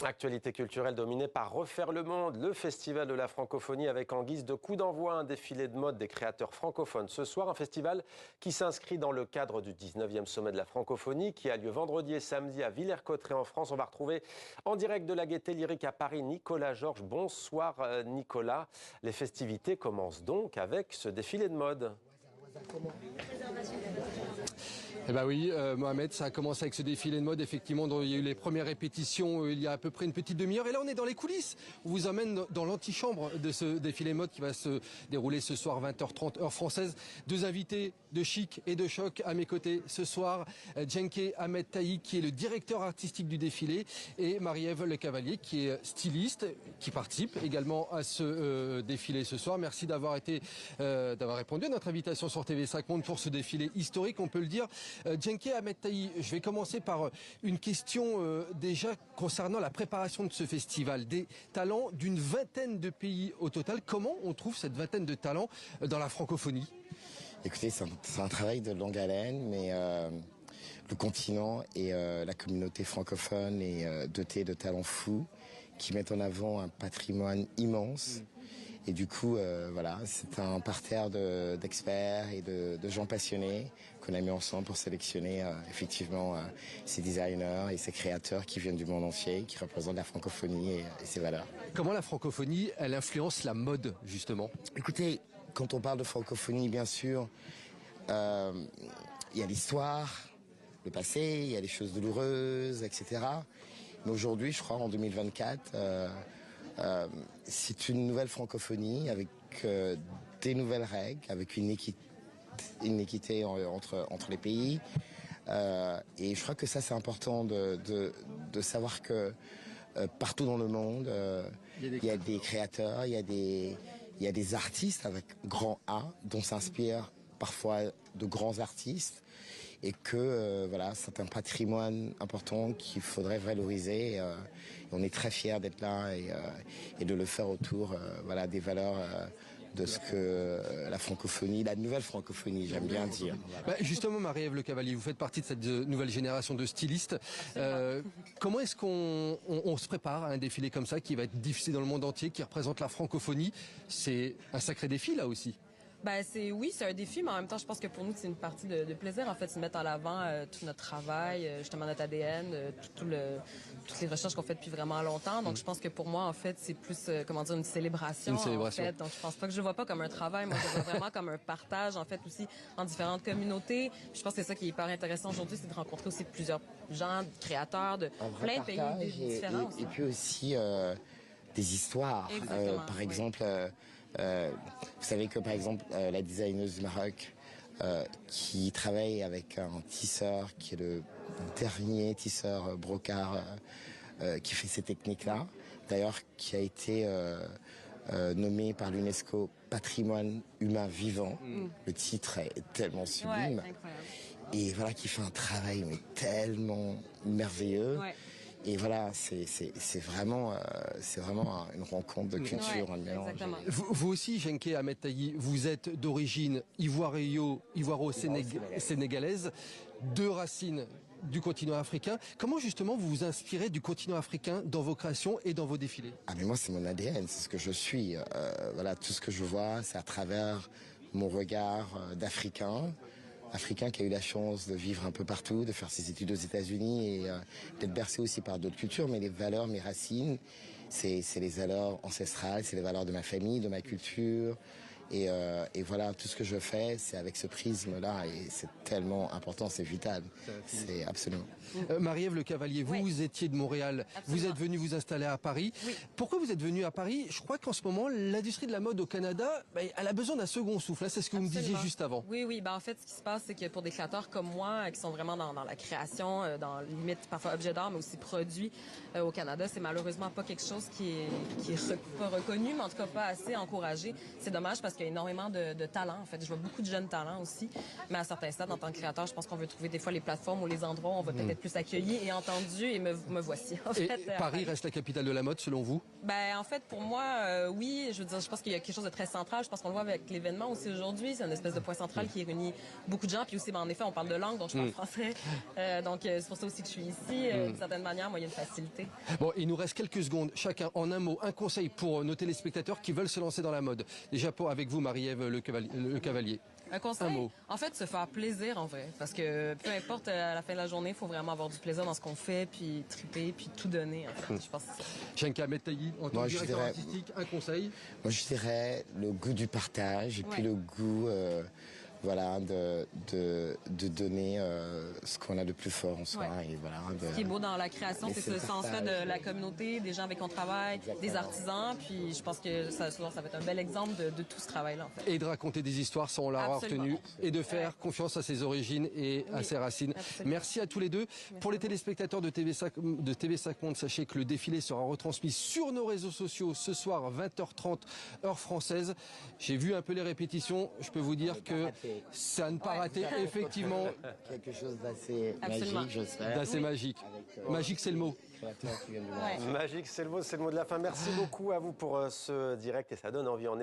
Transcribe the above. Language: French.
Actualité culturelle dominée par Refaire le Monde, le festival de la francophonie avec en guise de coup d'envoi un défilé de mode des créateurs francophones. Ce soir, un festival qui s'inscrit dans le cadre du 19e sommet de la francophonie qui a lieu vendredi et samedi à Villers-Cotterêts en France. On va retrouver en direct de la Gaîté Lyrique à Paris Nicolas Georges. Bonsoir Nicolas. Les festivités commencent donc avec ce défilé de mode. Eh ben oui, Mohamed, ça a commencé avec ce défilé de mode, effectivement, dont il y a eu les premières répétitions il y a à peu près une petite demi-heure. Et là, on est dans les coulisses. On vous emmène dans l'antichambre de ce défilé de mode qui va se dérouler ce soir, 20h30, heure française. Deux invités de chic et de choc à mes côtés ce soir. Djenké Ahmed Taï, qui est le directeur artistique du défilé, et Marie-Ève Le Cavalier, qui est styliste, qui participe également à ce défilé ce soir. Merci d'avoir répondu à notre invitation sur TV5 Monde pour ce défilé historique, on peut le dire. Djenké Ahmed Taï, je vais commencer par une question déjà concernant la préparation de ce festival. Des talents d'une vingtaine de pays au total. Comment on trouve cette vingtaine de talents dans la francophonie? Écoutez, c'est un travail de longue haleine, mais le continent et la communauté francophone est dotée de talents fous qui mettent en avant un patrimoine immense. Et du coup, voilà, c'est un parterre d'experts et de gens passionnés qu'on a mis ensemble pour sélectionner effectivement ces designers et ces créateurs qui viennent du monde entier, qui représentent la francophonie et ses valeurs. Comment la francophonie, elle influence la mode, justement? Écoutez, quand on parle de francophonie, bien sûr, il y a l'histoire, le passé, il y a les choses douloureuses, etc. Mais aujourd'hui, je crois, en 2024... c'est une nouvelle francophonie avec des nouvelles règles, avec une équité entre les pays. Et je crois que ça, c'est important de savoir que partout dans le monde, il y a des créateurs, il y a des artistes avec grand A, dont s'inspirent parfois de grands artistes. Et que voilà, c'est un patrimoine important qu'il faudrait valoriser. Et on est très fiers d'être là et de le faire autour voilà, des valeurs de ce que la francophonie, la nouvelle francophonie, j'aime bien dire. Bah justement, Marie-Ève Le Cavalier, vous faites partie de cette nouvelle génération de stylistes. Comment est-ce qu'on se prépare à un défilé comme ça qui va être diffusé dans le monde entier, qui représente la francophonie? C'est un sacré défi là aussi. Ben oui, c'est un défi, mais en même temps, je pense que pour nous, c'est une partie de plaisir, en fait, de mettre en avant tout notre travail, justement notre ADN, toutes les recherches qu'on fait depuis vraiment longtemps. Donc, je pense que pour moi, en fait, c'est plus, comment dire, une célébration. En fait. Donc, je pense pas que je le vois pas comme un travail. Moi, je le vois vraiment comme un partage, en fait, aussi en différentes communautés. Puis, je pense que c'est ça qui est hyper intéressant aujourd'hui, c'est de rencontrer aussi plusieurs gens, créateurs de plein de pays différents. Et puis aussi des histoires. Par exemple. Vous savez que par exemple la designeuse du Maroc qui travaille avec un tisseur qui est le dernier tisseur brocart qui fait ces techniques-là, d'ailleurs qui a été nommé par l'UNESCO patrimoine humain vivant. Le titre est tellement sublime. Et voilà, qui fait un travail mais tellement merveilleux. Et voilà, c'est vraiment une rencontre de culture, un mélange. Vous aussi, Djenké Ahmed Taï, vous êtes d'origine ivoiro-sénégalaise, deux racines du continent africain. Comment justement vous vous inspirez du continent africain dans vos créations et dans vos défilés? Ah mais moi c'est mon ADN, c'est ce que je suis. Voilà, tout ce que je vois, c'est à travers mon regard d'Africain qui a eu la chance de vivre un peu partout, de faire ses études aux États-Unis et d'être bercé aussi par d'autres cultures. Mais les valeurs, mes racines, c'est les valeurs ancestrales, c'est les valeurs de ma famille, de ma culture. Et voilà, tout ce que je fais, c'est avec ce prisme-là. Et c'est tellement important, c'est vital. C'est absolument. Marie-Ève Le Cavalier, vous étiez de Montréal. Absolument. Vous êtes venue vous installer à Paris. Oui. Pourquoi vous êtes venue à Paris? Je crois qu'en ce moment, l'industrie de la mode au Canada, elle a besoin d'un second souffle. C'est ce que vous me disiez juste avant. Oui. En fait, ce qui se passe, c'est que pour des créateurs comme moi, qui sont vraiment dans la création, dans limite parfois objet d'art, mais aussi produits au Canada, c'est malheureusement pas quelque chose qui est pas reconnu, mais en tout cas pas assez encouragé. C'est dommage parce parce qu'il y a énormément de talents. En fait, je vois beaucoup de jeunes talents aussi. Mais à certains stades, en tant que créateur, je pense qu'on veut trouver des fois les plateformes ou les endroits où on va peut-être être plus accueilli et entendu. Et me voici. En Et fait, Paris reste la capitale de la mode, selon vous? Ben, en fait, pour moi, oui. Je veux dire, je pense qu'il y a quelque chose de très central. Je pense qu'on le voit avec l'événement aussi aujourd'hui. C'est une espèce de point central qui réunit beaucoup de gens. Puis aussi, ben, en effet, on parle de langue, donc je parle français. Donc, c'est pour ça aussi que je suis ici. D'une certaine manière, moi, il y a une facilité. Bon, il nous reste quelques secondes. Chacun, en un mot, un conseil pour nos téléspectateurs qui veulent se lancer dans la mode. Déjà, avec vous, Marie-Ève Le Cavalier. Un conseil, Un mot. en fait, se faire plaisir en vrai. Parce que peu importe, à la fin de la journée, il faut vraiment avoir du plaisir dans ce qu'on fait, puis triper, puis tout donner. En fait. Je pense que c'est ça. Shenka Metayi, en tant que directeur artistique, un conseil? Moi, je dirais le goût du partage et puis le goût voilà, de donner ce qu'on a de plus fort en soi. Ouais. Et voilà, Ce qui est beau dans la création, c'est ce sens-là de la communauté, des gens avec qui on travaille, des artisans. Puis je pense que ça va être un bel exemple de tout ce travail-là, en fait. Et de raconter des histoires, ça on l'aura retenu, et de faire confiance à ses origines et à ses racines. Absolument. Merci à tous les deux. Pour les téléspectateurs de TV5 Monde, sachez que le défilé sera retransmis sur nos réseaux sociaux ce soir 20h30 heure française. J'ai vu un peu les répétitions, je peux vous dire que ça ne pas rater, effectivement. Quelque chose d'assez Absolument. magique, j'espère. D'assez magique. Magique, c'est le mot. Créateur qui vient de Ouais. Magique, c'est le mot de la fin. Merci beaucoup à vous pour ce direct et ça donne envie en effet.